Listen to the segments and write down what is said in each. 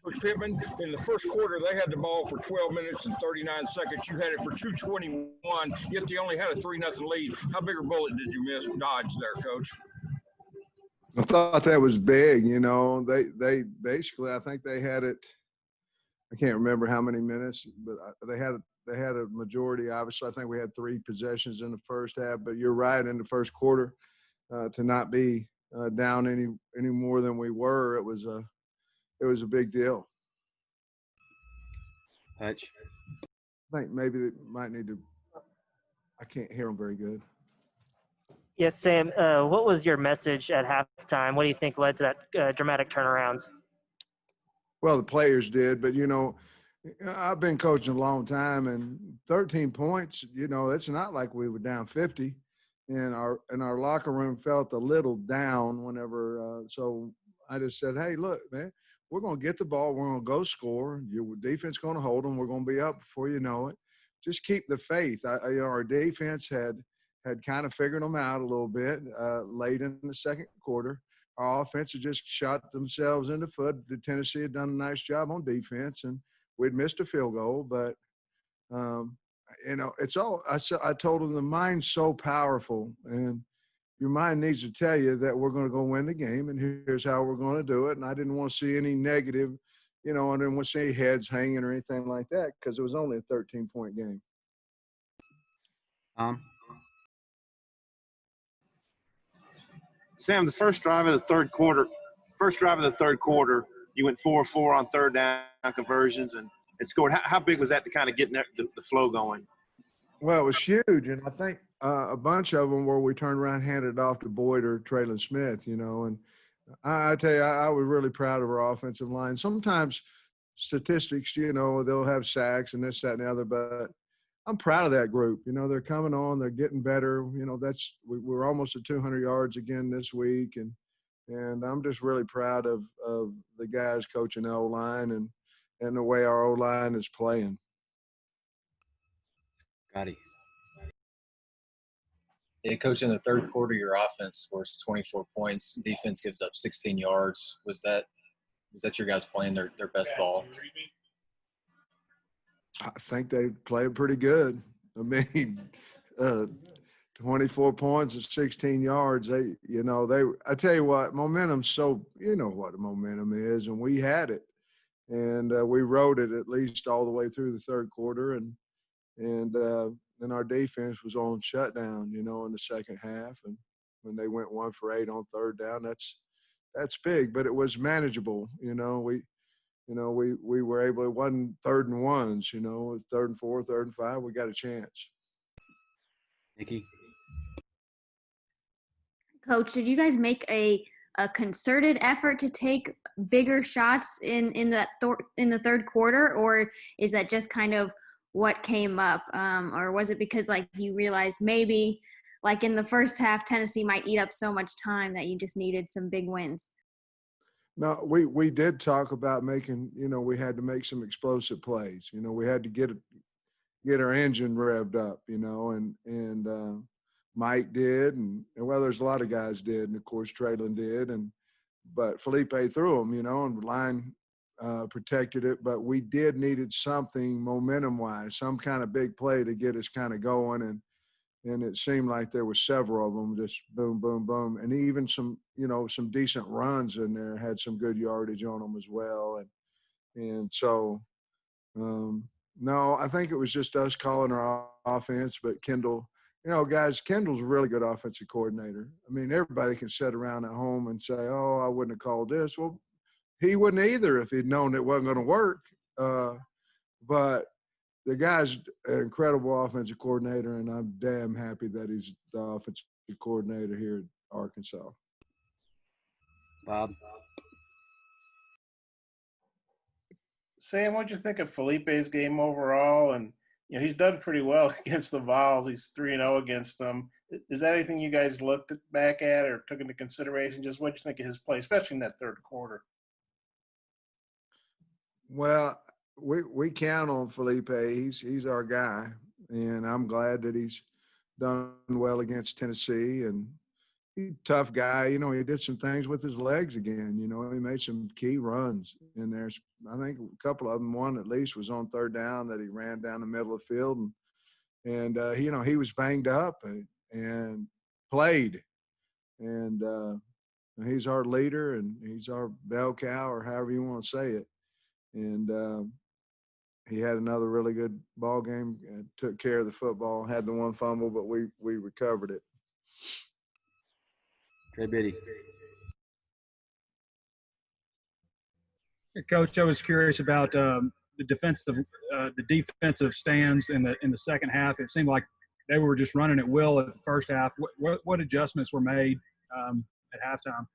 Coach Pittman, in the first quarter, they had the ball for 12 minutes and 39 seconds. You had it for 2:21, yet they only had a 3-0 lead. How big a bullet did you dodge there, Coach? I thought that was big. They basically, I think they had it. I can't remember how many minutes, but they had a majority. Obviously, I think we had 3 possessions in the first half. But you're right, in the first quarter, to not be down any more than we were, it was a big deal. Hutch. I think maybe they might need to. I can't hear them very good. Yes, Sam. What was your message at halftime? What do you think led to that dramatic turnaround? Well, the players did, but I've been coaching a long time, and 13 points. It's not like we were down 50, and our locker room felt a little down whenever. So I just said, "Hey, look, man, we're going to get the ball. We're going to go score. Your defense going to hold them. We're going to be up before you know it. Just keep the faith." Our defense had kind of figured them out a little bit late in the second quarter. Our offense had just shot themselves in the foot. The Tennessee had done a nice job on defense, and we'd missed a field goal. But, it's all – I told them the mind's so powerful, and your mind needs to tell you that we're going to go win the game, and here's how we're going to do it. And I didn't want to see any negative, I didn't want to see any heads hanging or anything like that because it was only a 13-point game. Sam, the first drive of the third quarter, you went 4-4 on third down conversions and scored. How big was that to kind of get the flow going? Well, it was huge, and I think a bunch of them where we turned around and handed it off to Boyd or Traylon Smith, and I tell you, I was really proud of our offensive line. Sometimes statistics, they'll have sacks and this, that, and the other, but I'm proud of that group. They're coming on, they're getting better. We're almost at 200 yards again this week, and I'm just really proud of the guys coaching the O-line and the way our O-line is playing. Scotty. Yeah, Coach, in the third quarter, your offense scores 24 points. Defense gives up 16 yards. Was that your guys playing their best ball? I think they played pretty good. I mean, 24 points and 16 yards. I tell you what, momentum's so, what a momentum is, and we had it. And we rode it at least all the way through the third quarter, and then our defense was on shutdown, in the second half. And when they went 1 for 8 on third down, that's big, but it was manageable. We were able. It wasn't 3rd and 1s. 3rd and 4, 3rd and 5. We got a chance. Nikki. Coach, did you guys make a concerted effort to take bigger shots in the third quarter, or is that just kind of what came up, or was it because you realized maybe in the first half Tennessee might eat up so much time that you just needed some big wins? No, we did talk about making, we had to make some explosive plays. We had to get our engine revved up, and Mike did, and there's a lot of guys did, and of course Traylon did, but Felipe threw them, and the line protected it, but we needed something momentum-wise, some kind of big play to get us kind of going, and it seemed like there were several of them, just boom, boom, boom. And even some decent runs in there had some good yardage on them as well. And so, no, I think it was just us calling our offense, but Kendall, guys, Kendall's a really good offensive coordinator. I mean, everybody can sit around at home and say, oh, I wouldn't have called this. Well, he wouldn't either if he'd known it wasn't going to work. But the guy's an incredible offensive coordinator, and I'm damn happy that he's the offensive coordinator here at Arkansas. Bob. Sam, what'd you think of Felipe's game overall? And he's done pretty well against the Vols. He's 3-0 against them. Is that anything you guys looked back at or took into consideration? Just what'd you think of his play, especially in that third quarter? Well, we count on Felipe. He's our guy, and I'm glad that he's done well against Tennessee. And he's a tough guy. You know, he did some things with his legs again. You know, he made some key runs in there. I think a couple of them, one at least, was on third down that he ran down the middle of the field. And you know, he was banged up and played. And he's our leader and he's our bell cow, or however you want to say it. And he had another really good ball game, and took care of the football, had the one fumble, but we recovered it. Trey Biddy. Coach, I was curious about the defensive stands in the second half. It seemed like they were just running at will at the first half. What adjustments were made at halftime?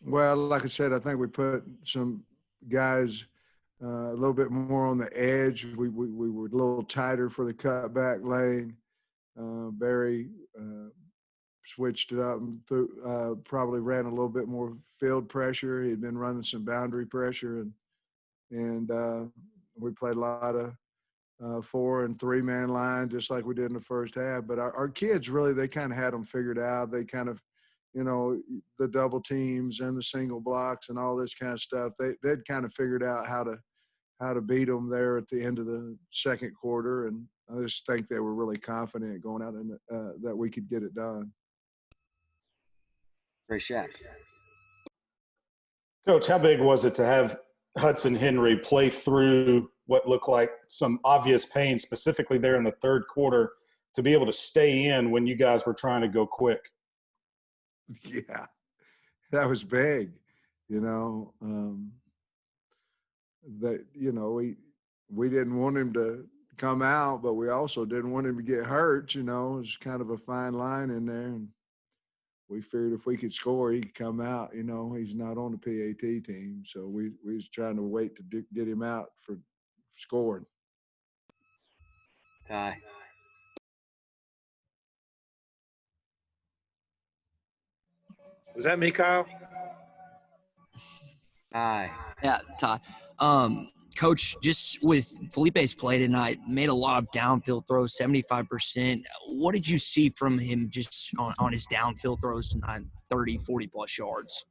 Well, like I said, I think we put some guys a little bit more on the edge. We were a little tighter for the cutback lane. Barry switched it up and probably ran a little bit more field pressure. He had been running some boundary pressure, and we played a lot of 4 and 3 man line, just like we did in the first half. But our kids really, they kind of had them figured out. They kind of, you know, the double teams and the single blocks and all this kind of stuff. They'd kind of figured out how to beat them there at the end of the second quarter, and I just think they were really confident going out and that we could get it done. Ray Shack. Coach, how big was it to have Hudson Henry play through what looked like some obvious pain, specifically there in the third quarter, to be able to stay in when you guys were trying to go quick? Yeah, that was big. You know, that, you know, we didn't want him to come out, but we also didn't want him to get hurt. You know, it was kind of a fine line in there, and we figured if we could score, he could come out. You know, he's not on the PAT team, so we was trying to wait to get him out for scoring. Ty. Was that me, Kyle? Ty. Yeah, Todd. Coach, just with Felipe's play tonight, made a lot of downfield throws, 75%. What did you see from him just on his downfield throws tonight, 30, 40-plus yards?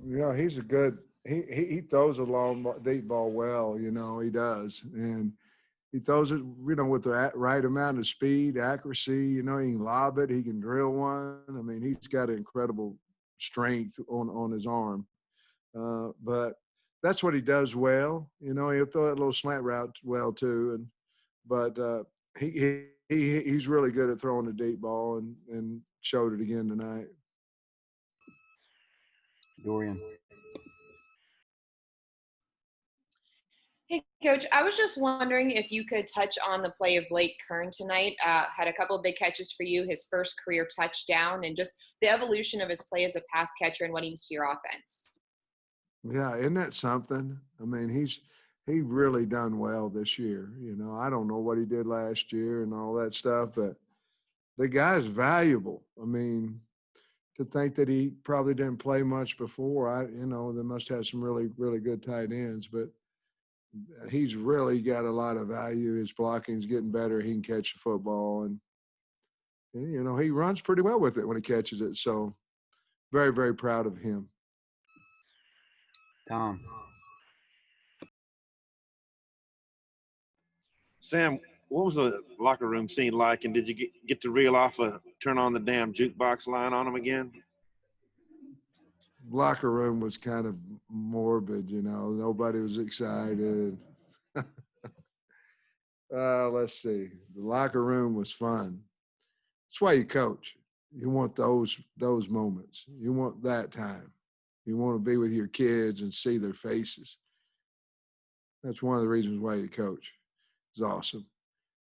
You know, he's a good – he throws a long, deep ball well, you know, he does. And he throws it, you know, with the right amount of speed, accuracy. You know, he can lob it. He can drill one. I mean, he's got incredible strength on his arm. But that's what he does well. You know, he'll throw that little slant route well too. But he's really good at throwing the deep ball and showed it again tonight. Dorian. Hey, Coach, I was just wondering if you could touch on the play of Blake Kern tonight. Had a couple of big catches for you, his first career touchdown, and just the evolution of his play as a pass catcher and what he means to your offense. Yeah, isn't that something? I mean, he really done well this year. You know, I don't know what he did last year and all that stuff, but the guy's valuable. I mean, to think that he probably didn't play much before, you know, they must have some really, really good tight ends, but he's really got a lot of value. His blocking's getting better. He can catch the football, and you know, he runs pretty well with it when he catches it. So very, very proud of him. Tom. Sam, what was the locker room scene like, and did you get to reel off turn on the damn jukebox line on him again? Locker room was kind of morbid, you know. Nobody was excited. Let's see. The locker room was fun. That's why you coach. You want those moments. You want that time. You want to be with your kids and see their faces. That's one of the reasons why you coach. It's awesome.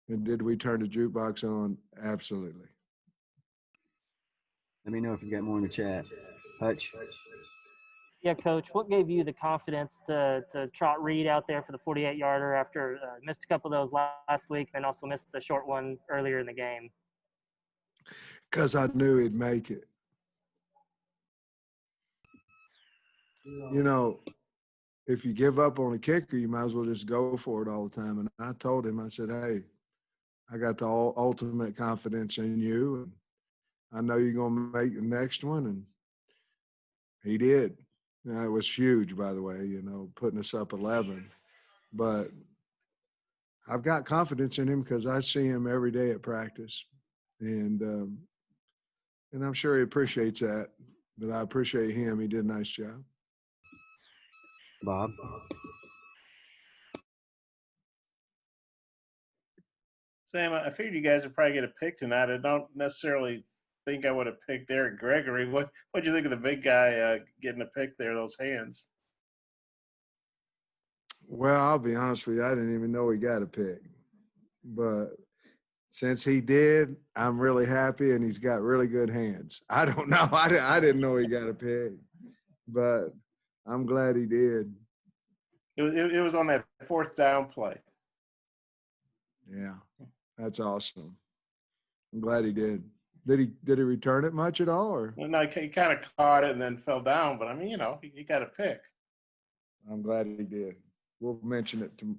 And did we turn the jukebox on? Absolutely. Let me know if you got more in the chat. Hutch. Yeah, Coach, what gave you the confidence to trot Reed out there for the 48-yarder after missed a couple of those last week and also missed the short one earlier in the game? Because I knew he'd make it. You know, if you give up on a kicker, you might as well just go for it all the time. And I told him, I said, hey, I got the ultimate confidence in you. I know you're going to make the next one. And he did. It was huge, by the way, putting us up 11. But I've got confidence in him because I see him every day at practice. And I'm sure he appreciates that. But I appreciate him. He did a nice job. Bob? Sam, I figured you guys would probably get a pick tonight. I don't necessarily think I would have picked Eric Gregory. What'd you think of the big guy getting a pick there, those hands? Well, I'll be honest with you. I didn't even know he got a pick. But since he did, I'm really happy, and he's got really good hands. I don't know. I didn't know he got a pick. But I'm glad he did. It was on that fourth down play. Yeah, that's awesome. I'm glad he did. Did he return it much at all? Or? Well, no, he kind of caught it and then fell down. But, I mean, he got a pick. I'm glad he did. We'll mention it to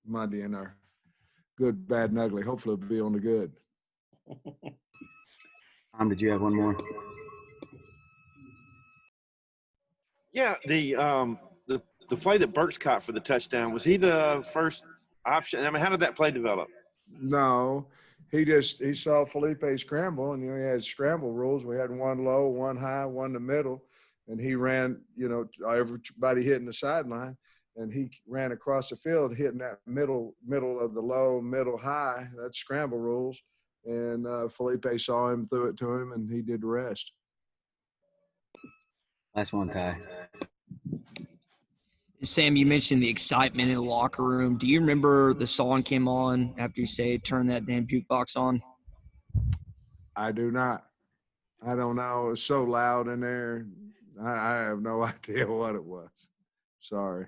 Monday in our good, bad, and ugly. Hopefully it'll be on the good. Tom, did you have one more? Yeah, the play that Burks caught for the touchdown, was he the first option? I mean, how did that play develop? No, he saw Felipe scramble, and he had scramble rules. We had one low, one high, one in the middle, and he ran, everybody hitting the sideline, and he ran across the field hitting that middle of the low, middle, high. That's scramble rules. And Felipe saw him, threw it to him, and he did the rest. Last one, Ty. Sam, you mentioned the excitement in the locker room. Do you remember the song came on after you say turn that damn jukebox on? I do not. I don't know. It was so loud in there. I have no idea what it was. Sorry.